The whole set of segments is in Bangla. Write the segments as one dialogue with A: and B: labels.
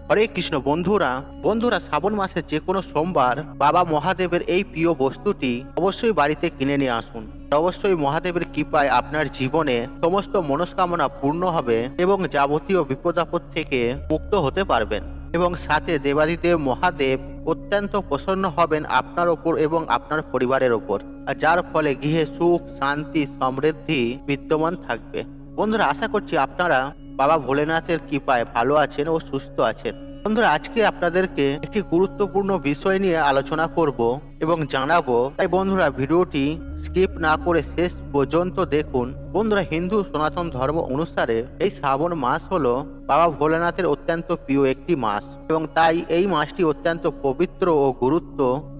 A: হরে কৃষ্ণ বন্ধুরা বন্ধুরা শ্রাবণ মাসে যে কোনো সোমবার বাবা মহাদেবের এই প্রিয় বস্তুটি অবশ্যই বাড়িতে কিনে নিয়ে আসুন। অবশ্যই মহাদেবের কৃপায় আপনার জীবনে সমস্ত মনস্কামনা পূর্ণ হবে এবং যাবতীয় বিপদ আপদ থেকে মুক্ত হতে পারবেন। এবং সাথে দেবাদিদেব মহাদেব অত্যন্ত প্রসন্ন হবেন আপনার ওপর এবং আপনার পরিবারের ওপর, আর যার ফলে গৃহে সুখ শান্তি সমৃদ্ধি বিদ্যমান থাকবে। বন্ধুরা, আশা করছি আপনারা বাবা ভোলেনাথের কৃপায় ভালো আছেন ও সুস্থ আছেন। বন্ধুরা, আজকে আপনাদেরকে একটি গুরুত্বপূর্ণ বিষয় নিয়ে আলোচনা করব এবং জানাবো, তাই বন্ধুরা ভিডিওটি স্কিপ না করে শেষ পর্যন্ত দেখুন। বন্ধুরা, হিন্দু সনাতন ধর্ম অনুসারে এই শ্রাবণ মাস হলো বাবা ভোলেনাথের অত্যন্ত প্রিয় একটি মাস এবং তাই এই মাসটি অত্যন্ত পবিত্র ও গুরুত্ব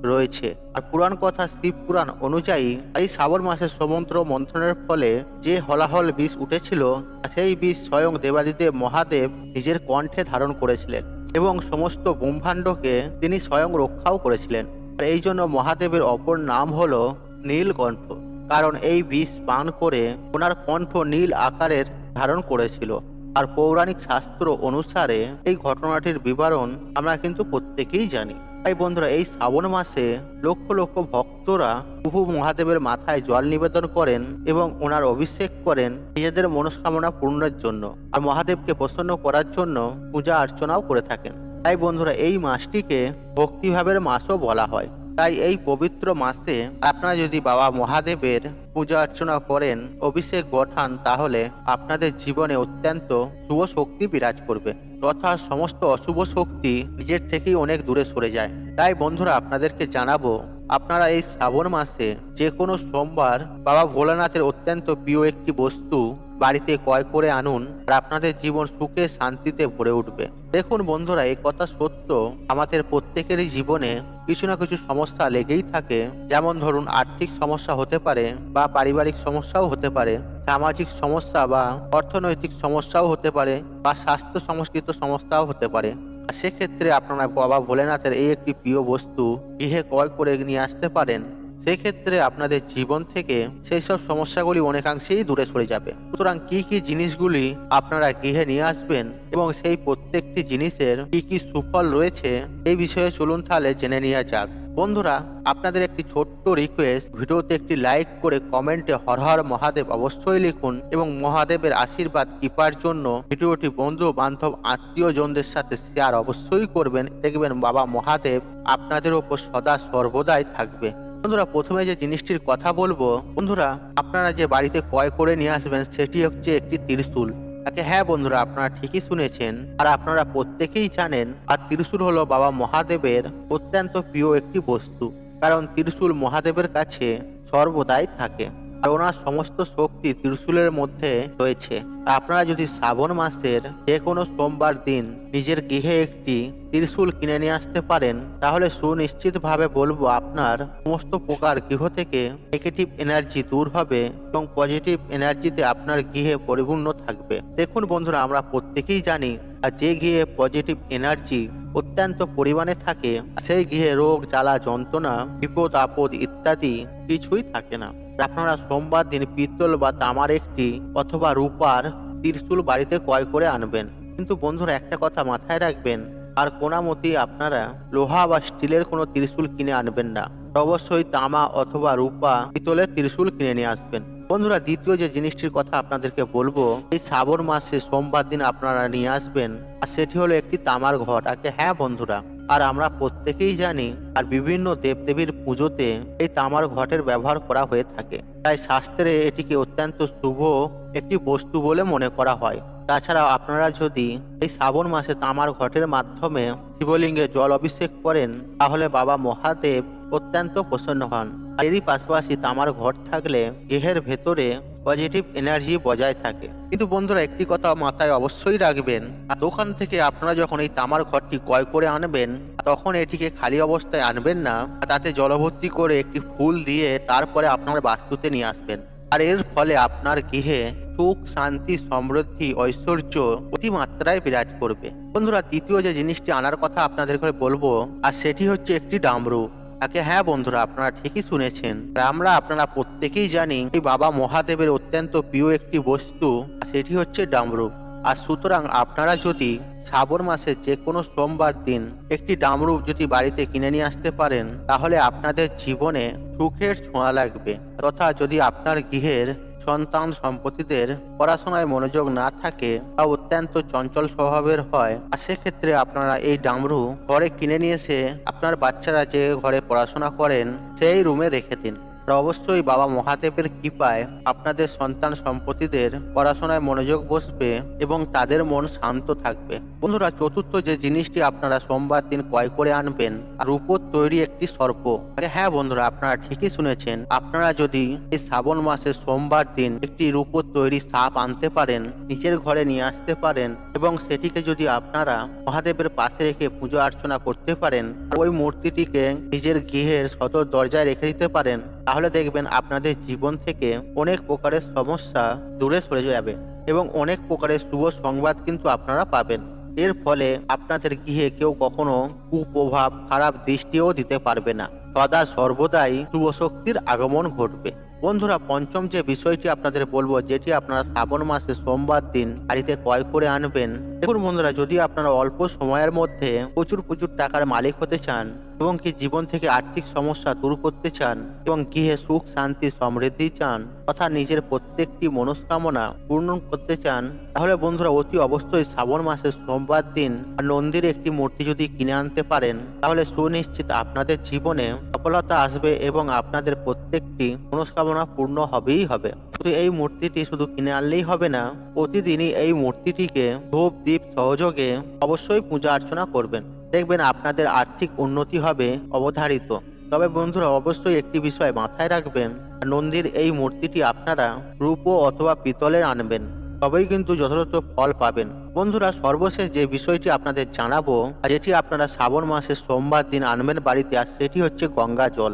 A: রয়েছে। আর পুরাণ কথা শিব পুরাণ অনুযায়ী এই শ্রাবণ মাসের সমুদ্র মন্থনের ফলে যে হলাহল বিষ উঠেছিল, সেই বিষ স্বয়ং দেবাদিদেব মহাদেব নিজের কণ্ঠে ধারণ করেছিলেন এবং সমস্ত ব্রহ্মাণ্ডকে তিনি স্বয়ং রক্ষাও করেছিলেন। এই জন্য মহাদেবের অপর নাম হলো নীলকণ্ঠ, কারণ এই বিষ পান করে ওনার কণ্ঠ নীল আকারের ধারণ করেছিল। আর পৌরাণিক শাস্ত্র অনুসারে এই ঘটনাটির বিবরণ আমরা কিন্তু প্রত্যেকেই জানি। তাই বন্ধুরা, এই শ্রাবণ মাসে লক্ষ লক্ষ ভক্তরা প্রভু মহাদেবের মাথায় জল নিবেদন করেন এবং ওনার অভিষেক করেন নিজেদের মনস্কামনা পূর্ণের জন্য, আর মহাদেবকে প্রসন্ন করার জন্য পূজা অর্চনাও করে থাকেন। তাই বন্ধুরা, এই মাসটিকে ভক্তিভাবের মাসও বলা হয়। তাই এই পবিত্র মাসে আপনারা যদি বাবা মহাদেবের পূজা অর্চনা করেন, অভিষেক গঠান, তাহলে আপনাদের জীবনে অত্যন্ত শুভ শক্তি বিরাজ করবে, তথা সমস্ত অশুভ শক্তি নিজের থেকেই অনেক দূরে সরে যায়। তাই বন্ধুরা, আপনাদেরকে জানাবো, আপনারা এই শ্রাবণ মাসে যে কোনো সোমবার বাবা ভোলানাথের অত্যন্ত প্রিয় একটি বস্তু বাড়িতে ক্রয় করে আনুন, আর আপনাদের জীবন সুখে শান্তিতে ভরে উঠবে। দেখুন বন্ধুরা, এই কথা সত্য, আমাদের প্রত্যেকেরই জীবনে কিছু না কিছু সমস্যা লেগেই থাকে। যেমন ধরুন, আর্থিক সমস্যা হতে পারে বা পারিবারিক সমস্যাও হতে পারে, সামাজিক সমস্যা বা অর্থনৈতিক সমস্যাও হতে পারে বা স্বাস্থ্য সংস্কৃত সমস্যাও হতে পারে। সেক্ষেত্রে আপনারা বাবা ভোলেনাথের এই একটি প্রিয় বস্তু গৃহে ক্রয় করে নিয়ে আসতে পারেন। সেক্ষেত্রে আপনাদের জীবন থেকে সেই সব সমস্যাগুলি অনেকাংশেই দূরে সরে যাবে। সুতরাং কি কি জিনিসগুলি আপনারা গৃহে নিয়ে আসবেন এবং সেই প্রত্যেকটি জিনিসের কি কি সুফল রয়েছে, এই বিষয়ে চলুন তাহলে জেনে নেওয়া যাক। বন্ধুরা, আপনাদের একটি ছোট্ট রিকোয়েস্ট, ভিডিওতে একটি লাইক করে কমেন্টে হর হর মহাদেব অবশ্যই লিখুন এবং মহাদেবের আশীর্বাদ কৃপার জন্য ভিডিওটি বন্ধু বান্ধব আত্মীয়জনদের সাথে শেয়ার অবশ্যই করবেন। দেখবেন বাবা মহাদেব আপনাদের ওপর সদা সর্বদাই থাকবে। বন্ধুরা, প্রথমে যে জিনিসটির কথা বলবো, বন্ধুরা আপনারা যে বাড়িতে ক্রয় করে নিয়ে আসবেন সেটি হচ্ছে একটি ত্রিশূল। হ্যাঁ বন্ধুরা, আপনারা ঠিকই শুনেছেন, আর আপনারা প্রত্যেকেই জানেন, আর ত্রিশূল হলো বাবা মহাদেবের অত্যন্ত প্রিয় একটি বস্তু, কারণ ত্রিশূল মহাদেবের কাছে সর্বদাই থাকে আর ওনার সমস্ত শক্তি ত্রিশূলের মধ্যে রয়েছে। আপনারা যদি শ্রাবণ মাসের যে কোনো সোমবার দিন নিজের গৃহে একটি ত্রিশূল কিনে নিয়ে আসতে পারেন, তাহলে সুনিশ্চিতভাবে বলবো আপনার সমস্ত প্রকার গৃহ থেকে নেগেটিভ এনার্জি দূর হবে এবং পজিটিভ এনার্জিতে আপনার গৃহে পরিপূর্ণ থাকবে। দেখুন বন্ধুরা, আমরা প্রত্যেকেই জানি, আর যে গৃহে পজিটিভ এনার্জি অত্যন্ত পরিমাণে থাকে, সেই গৃহে রোগ জ্বালা যন্ত্রণা বিপদ আপদ ইত্যাদি কিছুই থাকে না। আপনারা সোমবার দিন পিতল বা তামার একটি অথবা রূপার ত্রিশূল বাড়িতে ক্রয় করে আনবেন। কিন্তু বন্ধুরা, একটা কথা মাথায় রাখবেন, আর কোনামতি আপনারা লোহা বা স্টিলের কোনো ত্রিশূল কিনে আনবেন না। অবশ্যই তামা অথবা রূপা পিতলের ত্রিশূল কিনে নিয়ে আসবেন। বন্ধুরা, দ্বিতীয় যে জিনিসটির কথা আপনাদেরকে বলবো, এই শ্রাবণ মাসে সোমবার দিন আপনারা নিয়ে আসবেন, আর সেটি হলো একটি তামার ঘট। হ্যাঁ বন্ধুরা, আর আমরা প্রত্যেকেই জানি, আর বিভিন্ন দেবদেবীর পুজোতে এই তামার ঘটের ব্যবহার করা হয়ে থাকে। তাই শাস্ত্রে এটিকে অত্যন্ত শুভ একটি বস্তু বলে মনে করা হয়। তাছাড়াও আপনারা যদি এই শ্রাবণ মাসে তামার ঘটের মাধ্যমে শিবলিঙ্গে জল অভিষেক করেন, তাহলে বাবা মহাদেব অত্যন্ত প্রসন্ন হন। এরই পাশাপাশি তামার ঘট থাকলে গৃহের ভেতরে পজিটিভ এনার্জি বজায় থাকে। কিন্তু বন্ধুরা, একটি কথা মাথায় অবশ্যই রাখবেন, দোকান থেকে আপনারা যখন এই তামার ঘরটি ক্রয় করে আনবেন, তখন এটিকে খালি অবস্থায় আনবেন না, তাতে জলভর্তি করে একটি ফুল দিয়ে তারপরে আপনার বাস্তুতে নিয়ে আসবেন। আর এর ফলে আপনার গৃহে সুখ শান্তি সমৃদ্ধি ঐশ্বর্য অতিমাত্রায় বিরাজ করবে। বন্ধুরা, তৃতীয় যে জিনিসটি আনার কথা আপনাদেরকে বলবো, আর সেটি হচ্ছে একটি ডামরু। হ্যাঁ বন্ধুরা, আপনারা ঠিকই শুনেছেন, আমরা আপনারা প্রত্যেকেই জানি এই বাবা মহাদেবের অত্যন্ত প্রিয় একটি বস্তু, সেটি হচ্ছে ডামরু। আর সুতরাং আপনারা যদি শ্রাবণ মাসের যে কোনো সোমবার দিন একটি ডামরু যদি বাড়িতে কিনে নিয়ে আসতে পারেন, তাহলে আপনাদের জীবনে সুখের ছোঁয়া লাগবে। তথা যদি আপনার গৃহের সন্তান সম্পত্তিদের পড়াশোনায় মনোযোগ না থাকে বা অত্যন্ত চঞ্চল স্বভাবের হয়, আর সেক্ষেত্রে আপনারা এই ডামরু ঘরে কিনে নিয়ে এসে আপনার বাচ্চারা যে ঘরে পড়াশোনা করেন সেই রুমে রেখে দিন। আর অবশ্যই বাবা মহাদেবের কৃপায় আপনাদের সন্তান সম্পত্তিদের পড়াশোনায় মনোযোগ বসবে এবং তাদের মন শান্ত থাকবে। বন্ধুরা, চতুর্থ যে জিনিসটি আপনারা সোমবার দিন ক্রয় করে আনবেন, রূপোর তৈরি একটি সর্প। হ্যাঁ বন্ধুরা, আপনারা ঠিকই শুনেছেন। আপনারা যদি এই শ্রাবণ মাসের সোমবার দিন একটি রূপোর তৈরি সাপ আনতে পারেন, নিজের ঘরে নিয়ে আসতে পারেন এবং সেটিকে যদি আপনারা মহাদেবের পাশে রেখে পুজো অর্চনা করতে পারেন, আর ওই মূর্তিটিকে নিজের গৃহের সদর দরজায় রেখে দিতে পারেন, তাহলে দেখবেন আপনাদের জীবন থেকে অনেক প্রকারের সমস্যা দূরে সরে যাবে এবং অনেক প্রকারের শুভ সংবাদ কিন্তু আপনারা পাবেন। এর ফলে আপনাদের গৃহে কেউ কখনো কুপ্রভাব, খারাপ দৃষ্টিও দিতে পারবে না। সদা সর্বদাই শুভ শক্তির আগমন ঘটবে। বন্ধুরা, পঞ্চম যে বিষয়টি আপনাদের বলবো, যেটি আপনারা শ্রাবণ মাসে সোমবার দিন বাড়িতে ক্রয় করে আনবেন। দেখুন বন্ধুরা, যদি আপনারা অল্প সময়ের মধ্যে প্রচুর টাকার মালিক হতে চান এবং কি জীবন থেকে আর্থিক সমস্যা দূর করতে চান এবং গৃহে সুখ শান্তি সমৃদ্ধি চান তথা নিজের প্রত্যেকটি মনস্কামনা পূর্ণ করতে চান, তাহলে বন্ধুরা অতি অবশ্যই শ্রাবণ মাসের সোমবার দিন নন্দীর একটি মূর্তি যদি কিনে আনতে পারেন, তাহলে সুনিশ্চিত আপনাদের জীবনে সফলতা আসবে এবং আপনাদের প্রত্যেকটি মনস্কামনা পূর্ণ হবেই হবে। শুধু এই মূর্তিটি শুধু কিনে আনলেই হবে না, প্রতিদিনই এই মূর্তিটিকে ধূপ দীপ সহযোগে অবশ্যই পূজা অর্চনা করবেন। দেখবেন আপনাদের আর্থিক উন্নতি হবে অবধারিত। তবে বন্ধুরা, অবশ্যই একটি বিষয় মাথায় রাখবেন, নন্দীর এই মূর্তিটি আপনারা রূপ অথবা পিতলের আনবেন, তবেই কিন্তু যথাযথ ফল পাবেন। বন্ধুরা, সর্বশেষ যে বিষয়টি আপনাদের জানাবো, যেটি আপনারা শ্রাবণ মাসের সোমবার দিন আনবেন বাড়িতে, আর সেটি হচ্ছে গঙ্গা জল।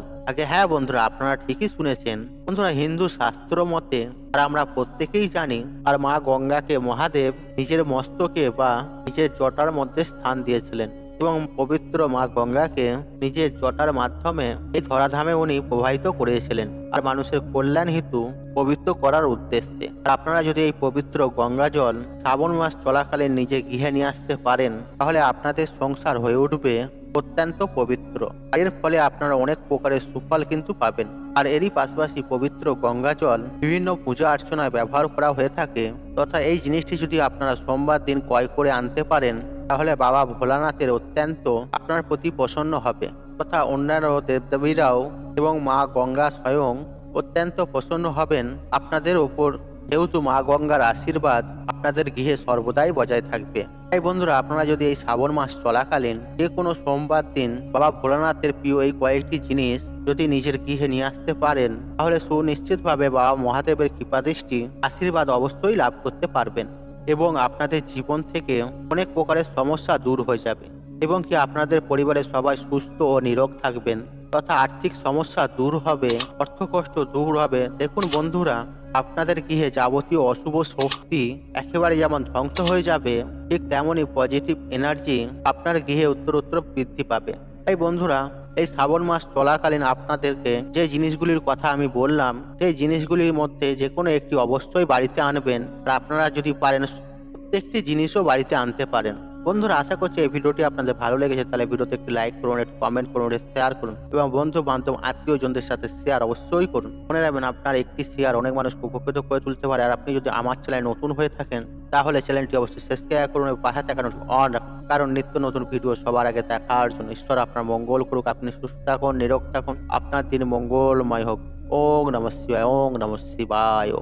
A: হ্যাঁ বন্ধুরা, আপনারা ঠিকই শুনেছেন। বন্ধুরা, হিন্দু শাস্ত্র মতে আর আমরা প্রত্যেকেই জানি, আর মা গঙ্গাকে মহাদেব নিজের মস্তকে বা নিজের জটার মধ্যে স্থান দিয়েছিলেন এবং পবিত্র মা গঙ্গাকে নিজের জটার মাধ্যমে এই ধরাধামে উনি প্রবাহিত করেছিলেন আর মানুষের কল্যাণ হেতু পবিত্র করার উদ্দেশ্যে। আপনারা যদি এই পবিত্র গঙ্গা জল শ্রাবণ মাস চলাকালীন নিজে গৃহে নিয়ে আসতে পারেন, তাহলে আপনাদের সংসার হয়ে উঠবে অত্যন্ত পবিত্র। এর ফলে আপনারা অনেক প্রকারের সুফল কিন্তু পাবেন। আর এরই পাশাপাশি পবিত্র গঙ্গা জল বিভিন্ন পূজা অর্চনায় ব্যবহার করা হয়ে থাকে, তথা এই জিনিসটি যদি আপনারা সোমবার দিন ক্রয় করে আনতে পারেন, তাহলে বাবা ভোলানাথের অত্যন্ত আপনার প্রতি প্রসন্ন হবে, তথা অন্যান্য দেবদেবীরাও এবং মা গঙ্গা স্বয়ং অত্যন্ত প্রসন্ন হবেন আপনাদের ওপর, যেহেতু মা গঙ্গার আশীর্বাদ আপনাদের গৃহে সর্বদাই বজায় থাকবে। তাই বন্ধুরা, আপনারা যদি এই শ্রাবণ মাস চলাকালীন যে কোনো সোমবার দিন বাবা ভোলানাথের প্রিয় এই কয়েকটি জিনিস যদি নিজের গৃহে নিয়ে আসতে পারেন, তাহলে সুনিশ্চিতভাবে বাবা মহাদেবের কৃপাদৃষ্টি আশীর্বাদ অবশ্যই লাভ করতে পারবেন এবং আপনাদের জীবন থেকে অনেক প্রকারের সমস্যা দূর হয়ে যাবে এবং কি আপনাদের পরিবারের সবাই সুস্থ ও নিরোগ থাকবেন, তথা আর্থিক সমস্যা দূর হবে, অর্থকষ্ট দূর হবে। দেখুন বন্ধুরা, আপনাদের গৃহে যাবতীয় অশুভ শক্তি একেবারে যেমন ধ্বংস হয়ে যাবে, ঠিক তেমনই পজিটিভ এনার্জি আপনার গৃহে উত্তরোত্তর বৃদ্ধি পাবে। তাই বন্ধুরা, এই শ্রাবণ মাস চলাকালীন আপনাদেরকে যে জিনিসগুলির কথা আমি বললাম, সেই জিনিসগুলির মধ্যে যে কোনো একটি অবশ্যই বাড়িতে আনবেন। আর আপনারা যদি পারেন প্রত্যেকটি জিনিসও বাড়িতে আনতে পারেন। বন্ধুরা, আশা করছি এই ভিডিওটি আপনাদের ভালো লেগেছে। তাহলে ভিডিওতে একটি লাইক করুন, একটু কমেন্ট করুন, শেয়ার করুন এবং বন্ধু বান্ধব আত্মীয়জনদের সাথে শেয়ার অবশ্যই করুন। মনে রাখবেন, আপনার একটি শেয়ার অনেক মানুষকে উপকৃত করে তুলতে পারে। আর আপনি যদি আমার চ্যানেলে নতুন হয়ে থাকেন, তাহলে চ্যানেলটি অবশ্যই সাবস্ক্রাইব করুন এবং পাশে থাকা অন রাখুন, কারণ নিত্য নতুন ভিডিও সবার আগে দেখার জন্য। ঈশ্বর আপনার মঙ্গল করুক, আপনি সুস্থ থাকুন, নিরোগ থাকুন, আপনার দিন মঙ্গলময় হোক। ওং নমঃ শিবায়, ওং নমঃ শিবায়।